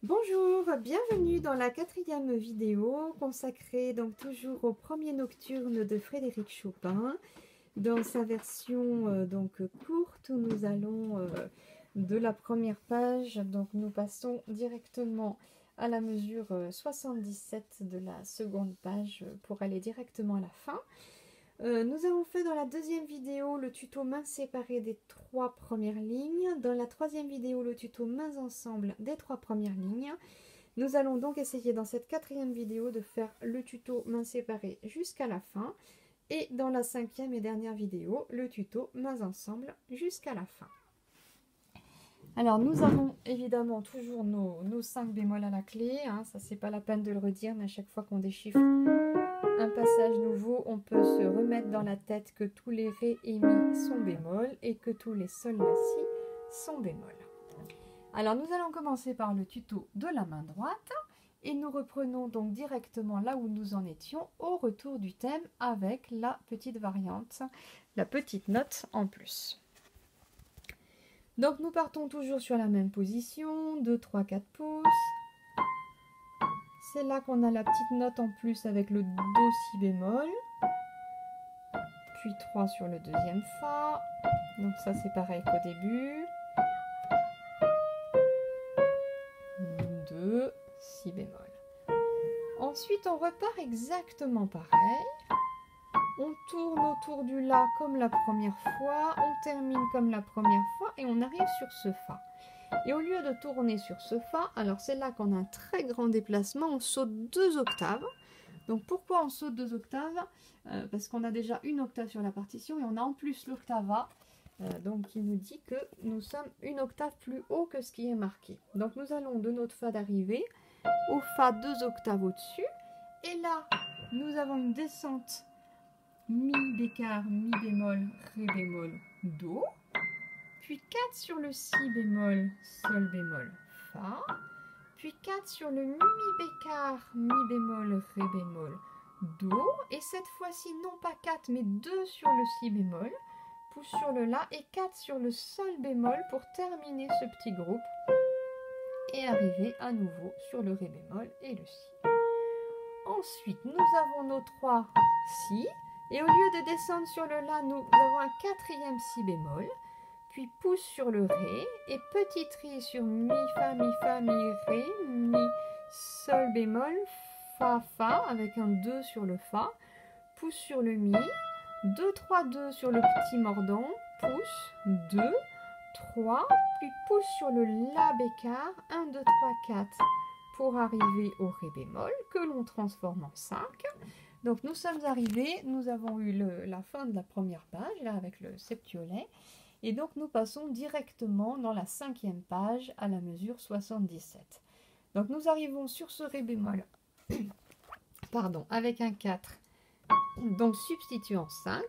Bonjour, bienvenue dans la 4e vidéo consacrée donc toujours au premier nocturne de Frédéric Chopin dans sa version courte où nous allons de la première page, donc nous passons directement à la mesure 77 de la seconde page pour aller directement à la fin. Nous avons fait dans la deuxième vidéo le tuto mains séparées des 3 premières lignes. Dans la troisième vidéo, le tuto mains ensemble des 3 premières lignes. Nous allons donc essayer dans cette 4e vidéo de faire le tuto mains séparées jusqu'à la fin. Et dans la 5e et dernière vidéo, le tuto mains ensemble jusqu'à la fin. Alors nous avons évidemment toujours nos 5 bémols à la clé. Ça c'est pas la peine de le redire, mais à chaque fois qu'on déchiffre un passage nouveau, on peut se remettre dans la tête que tous les ré et mi sont bémol et que tous les sol la si sont bémol. Alors nous allons commencer par le tuto de la main droite et nous reprenons donc directement là où nous en étions au retour du thème avec la petite variante, la petite note en plus. Donc nous partons toujours sur la même position, 2, 3, 4 pouces. C'est là qu'on a la petite note en plus avec le do si bémol. Puis 3 sur le deuxième fa. Donc ça c'est pareil qu'au début. 2, si bémol. Ensuite on repart exactement pareil. On tourne autour du la comme la première fois. On termine comme la première fois et on arrive sur ce fa. Et au lieu de tourner sur ce fa, alors c'est là qu'on a un très grand déplacement, on saute 2 octaves. Donc pourquoi on saute 2 octaves? Parce qu'on a déjà une octave sur la partition et on a en plus l'octave A, donc qui nous dit que nous sommes une octave plus haut que ce qui est marqué. Donc nous allons de notre fa d'arrivée au fa 2 octaves au-dessus. Et là, nous avons une descente mi bécard, mi bémol, ré bémol, do. Puis 4 sur le si bémol, sol bémol, fa. Puis 4 sur le mi bécard, mi bémol, ré bémol, do. Et cette fois-ci, non pas 4, mais 2 sur le si bémol, pouce sur le la, et 4 sur le sol bémol pour terminer ce petit groupe et arriver à nouveau sur le ré bémol et le si. Ensuite, nous avons nos 3 si, et au lieu de descendre sur le la, nous avons un 4e si bémol. Puis pouce sur le ré et petit tri sur mi, fa, mi, ré, mi, sol bémol, fa, fa avec un 2 sur le fa, pouce sur le mi, 2, 3, 2 sur le petit mordant, pouce, 2, 3, puis pouce sur le la bécard, 1, 2, 3, 4 pour arriver au ré bémol que l'on transforme en 5. Donc nous sommes arrivés, nous avons eu la fin de la première page là avec le septiolet. Et donc nous passons directement dans la 5e page à la mesure 77. Donc nous arrivons sur ce ré bémol, pardon, avec un 4, donc substituant 5,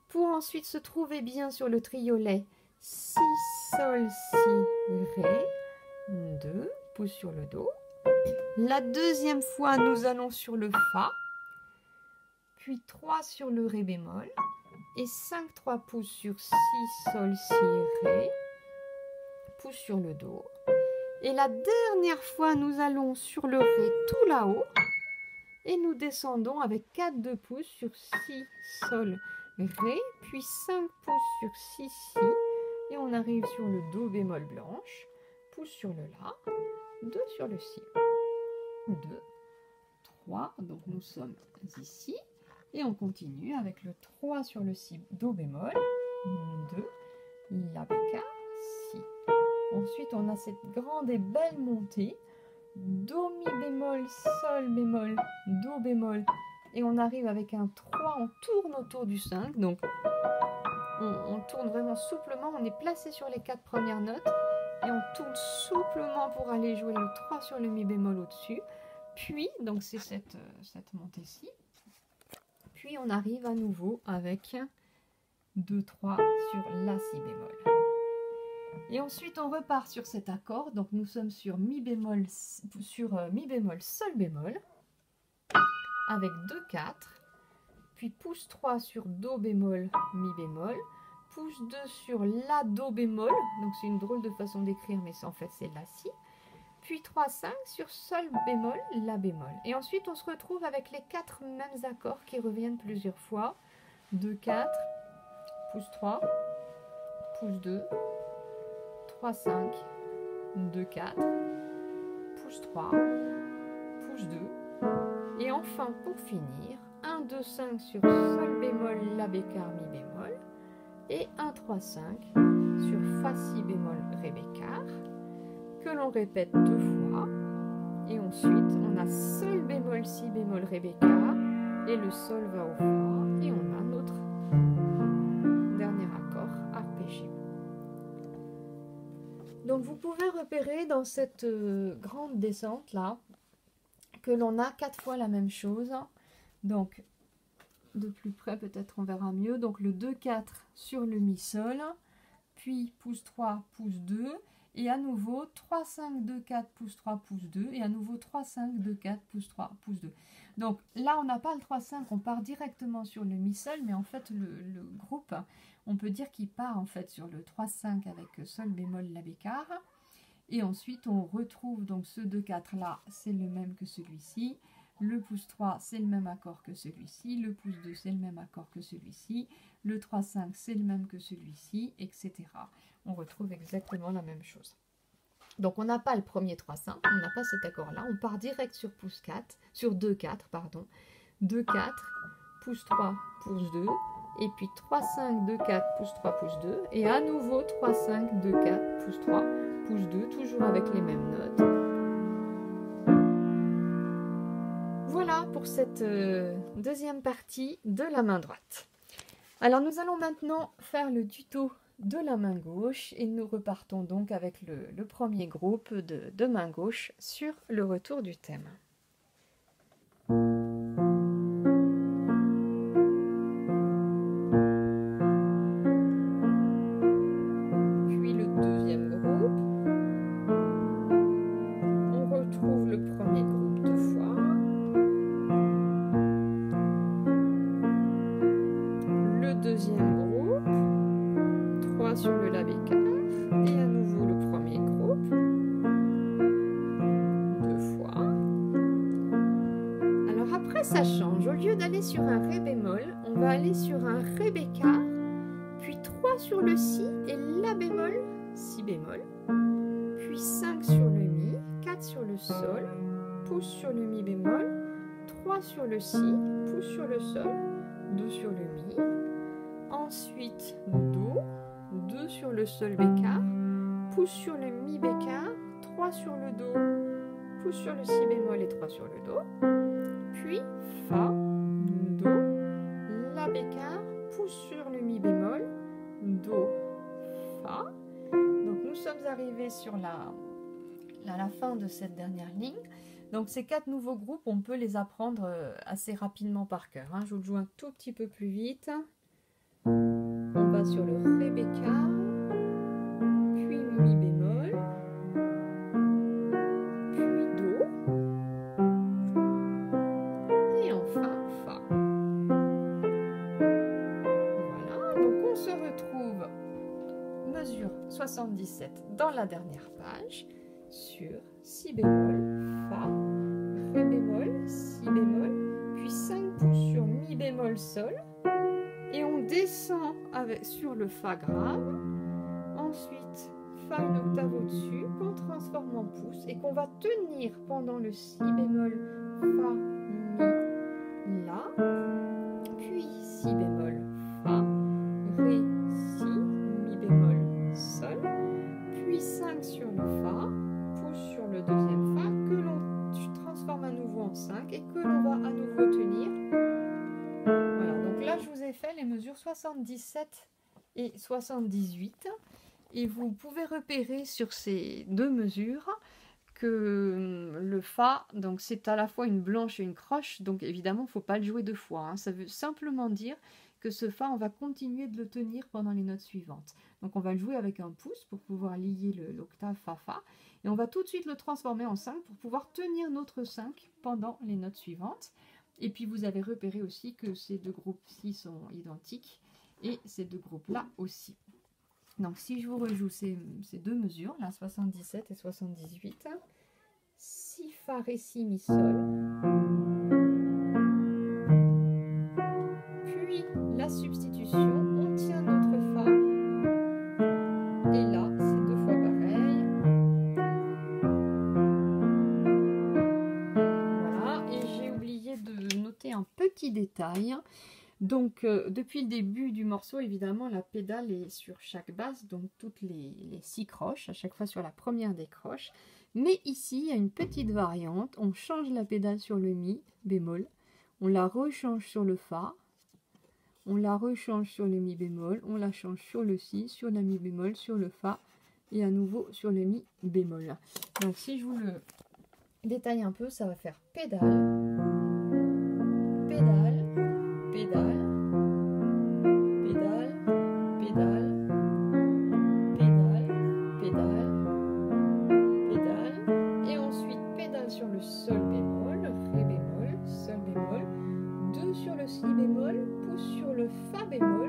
pour ensuite se trouver bien sur le triolet si, sol, si, ré, 2, pouce sur le do. La deuxième fois nous allons sur le fa, puis 3 sur le ré bémol. Et 5, 3 pouces sur si, sol, si, ré, pouce sur le do. Et la dernière fois, nous allons sur le ré tout là-haut. Et nous descendons avec 4, 2 pouces sur si, sol, ré, puis 5 pouces sur si, si. Et on arrive sur le do bémol blanche, pouce sur le la, 2 sur le si. 2, 3, donc nous sommes ici. Et on continue avec le 3 sur le si, do bémol, 2, la bécard, si. Ensuite, on a cette grande et belle montée, do, mi bémol, sol bémol, do bémol. Et on arrive avec un 3, on tourne autour du 5. Donc, on tourne vraiment souplement, on est placé sur les 4 premières notes. Et on tourne souplement pour aller jouer le 3 sur le mi bémol au-dessus. Puis, donc c'est cette montée-ci. Puis on arrive à nouveau avec 2, 3 sur la si bémol. Et ensuite on repart sur cet accord. Donc nous sommes sur mi bémol, sol bémol avec 2, 4. Puis pouce 3 sur do bémol, mi bémol. Pouce 2 sur la do bémol. Donc c'est une drôle de façon d'écrire, mais en fait c'est la si. puis 3, 5 sur sol bémol, la bémol. Et ensuite, on se retrouve avec les 4 mêmes accords qui reviennent plusieurs fois. 2, 4, pouce 3, pouce 2, 3, 5, 2, 4, pouce 3, pouce 2. Et enfin, pour finir, 1, 2, 5 sur sol bémol, la bécard, mi bémol. Et 1, 3, 5 sur fa, si bémol, ré bécard, que l'on répète 2 fois. Et ensuite, on a sol bémol, si bémol, ré bécard, et le sol va au fa, et on a notre dernier accord arpégé. Donc vous pouvez repérer dans cette grande descente là, que l'on a 4 fois la même chose. Donc, de plus près, peut-être on verra mieux. Donc, le 2, 4 sur le mi-sol, puis pouce 3, pouce 2, et à nouveau 3, 5, 2, 4, pouce 3, pouce 2, et à nouveau 3, 5, 2, 4, pouce 3, pouce 2. Donc, là, on n'a pas le 3, 5, on part directement sur le mi-sol, mais en fait, le groupe, on peut dire qu'il part en fait sur le 3, 5 avec sol bémol, la bécard. Et ensuite, on retrouve donc ce 2, 4 là, c'est le même que celui-ci. Le pouce 3, c'est le même accord que celui-ci. Le pouce 2, c'est le même accord que celui-ci. Le 3, 5, c'est le même que celui-ci, etc. On retrouve exactement la même chose. Donc, on n'a pas le premier 3, 5, on n'a pas cet accord-là. On part direct sur pouce 4, sur 2, 4, pardon. 2, 4, pouce 3, pouce 2. Et puis 3, 5, 2, 4, pouce 3, pouce 2. Et à nouveau 3, 5, 2, 4, pouce 3, pouce 2, toujours avec les mêmes notes. Voilà pour cette deuxième partie de la main droite. Alors nous allons maintenant faire le tuto de la main gauche et nous repartons donc avec le premier groupe de main gauche sur le retour du thème. Puis le deuxième groupe. On retrouve le premier groupe 2 fois. Le deuxième groupe, 3 sur le la bécard, et à nouveau le premier groupe, 2 fois. Alors après ça change, au lieu d'aller sur un ré bémol, on va aller sur un ré bécard, puis 3 sur le si et la bémol, si bémol, puis 5 sur le mi, 4 sur le sol, pouce sur le mi bémol, 3 sur le si, pouce sur le sol, 2 sur le mi. Ensuite, do, 2 sur le sol bécard, pouce sur le mi bécard, 3 sur le do, pouce sur le si bémol et 3 sur le do. Puis fa, do, la bécard, pouce sur le mi bémol, do, fa. Donc nous sommes arrivés sur la fin de cette dernière ligne. Donc ces 4 nouveaux groupes, on peut les apprendre assez rapidement par cœur. Je vous le joue un tout petit peu plus vite. On va sur le ré bécard, puis mi bémol, puis do, et enfin fa. Voilà, donc on se retrouve, mesure 77 dans la dernière page, sur si bémol, fa, ré bémol, si bémol, puis 5 pouces sur mi bémol sol. Et on descend sur le fa grave, ensuite fa une octave au-dessus, qu'on transforme en pouce et qu'on va tenir pendant le si bémol, fa, mi, la, puis si bémol, fa, ré, si, mi bémol, sol, puis 5 sur le fa, pouce sur le deuxième fa, que l'on transforme à nouveau en 5 et que l'on va à nouveau tenir. Voilà, donc là je vous ai fait les mesures 77 et 78 et vous pouvez repérer sur ces deux mesures que le fa, donc c'est à la fois une blanche et une croche, donc évidemment il ne faut pas le jouer 2 fois, ça veut simplement dire que ce fa on va continuer de le tenir pendant les notes suivantes. Donc on va le jouer avec un pouce pour pouvoir lier l'octave fa-fa et on va tout de suite le transformer en 5 pour pouvoir tenir notre 5 pendant les notes suivantes. Et puis vous avez repéré aussi que ces deux groupes-ci sont identiques et ces deux groupes-là aussi. Donc si je vous rejoue ces deux mesures, là 77 et 78, si, fa, ré, si, mi, sol. Puis la substitution, on tient notre fa. Et là, c'est 2 fois pareil. Voilà, et j'ai oublié de noter un petit détail. Donc, depuis le début du morceau, évidemment, la pédale est sur chaque basse, donc toutes les 6 croches, à chaque fois sur la première des croches. Mais ici, il y a une petite variante. On change la pédale sur le mi bémol, on la rechange sur le fa, on la rechange sur le mi bémol, on la change sur le si, sur la mi bémol, sur le fa, et à nouveau sur le mi bémol. Donc, si je vous le détaille un peu, ça va faire pédale, pédale, pédale, pédale, pédale, pédale, pédale, pédale, et ensuite pédale sur le sol bémol, ré bémol, sol bémol, 2 sur le si bémol, pouce sur le fa bémol,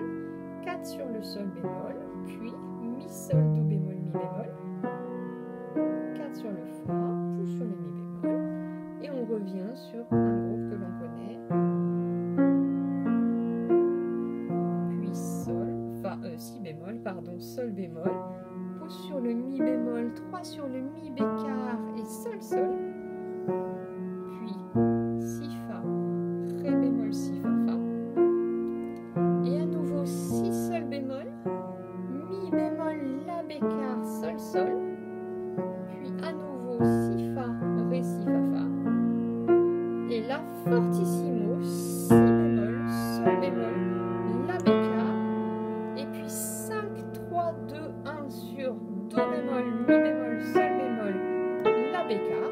4 sur le sol bémol, puis mi sol do bémol mi bémol, 4 sur le fa, pouce sur le mi bémol, et on revient sur un groupe que l'on connaît. Si bémol, pardon, sol bémol, pouce sur le mi bémol, 3 sur le mi bécard et sol sol, puis si fa, ré bémol, si fa fa, et à nouveau si sol bémol, mi bémol, la bécard, sol sol, puis à nouveau si fa, ré si fa fa, et la fortissimo, si bémol, sol bémol, la bécard, et puis 5, 3, 2, 1 sur do bémol, mi bémol, sol bémol, la bécard.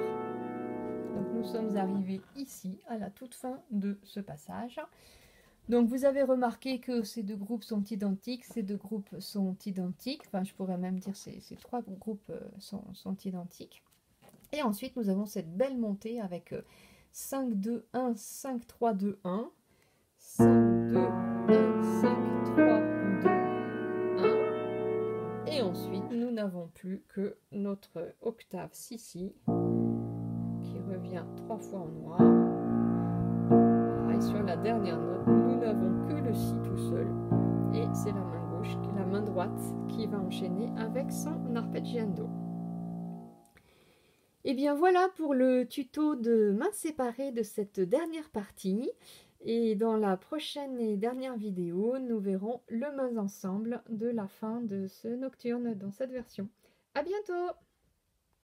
Donc nous sommes arrivés ici à la toute fin de ce passage. Donc vous avez remarqué que ces 2 groupes sont identiques, ces 2 groupes sont identiques, enfin je pourrais même dire ces 3 groupes sont identiques. Et ensuite nous avons cette belle montée avec 5, 2, 1, 5, 3, 2, 1, 5, 2, 1, 5, 3, 2, 1, et ensuite nous n'avons plus que notre octave si qui revient 3 fois en noir. Et sur la dernière note, nous n'avons que le si tout seul, et c'est la main gauche, la main droite qui va enchaîner avec son arpeggiando. Et bien voilà pour le tuto de mains séparées de cette dernière partie. Et dans la prochaine et dernière vidéo, nous verrons le mains ensemble de la fin de ce nocturne dans cette version. À bientôt!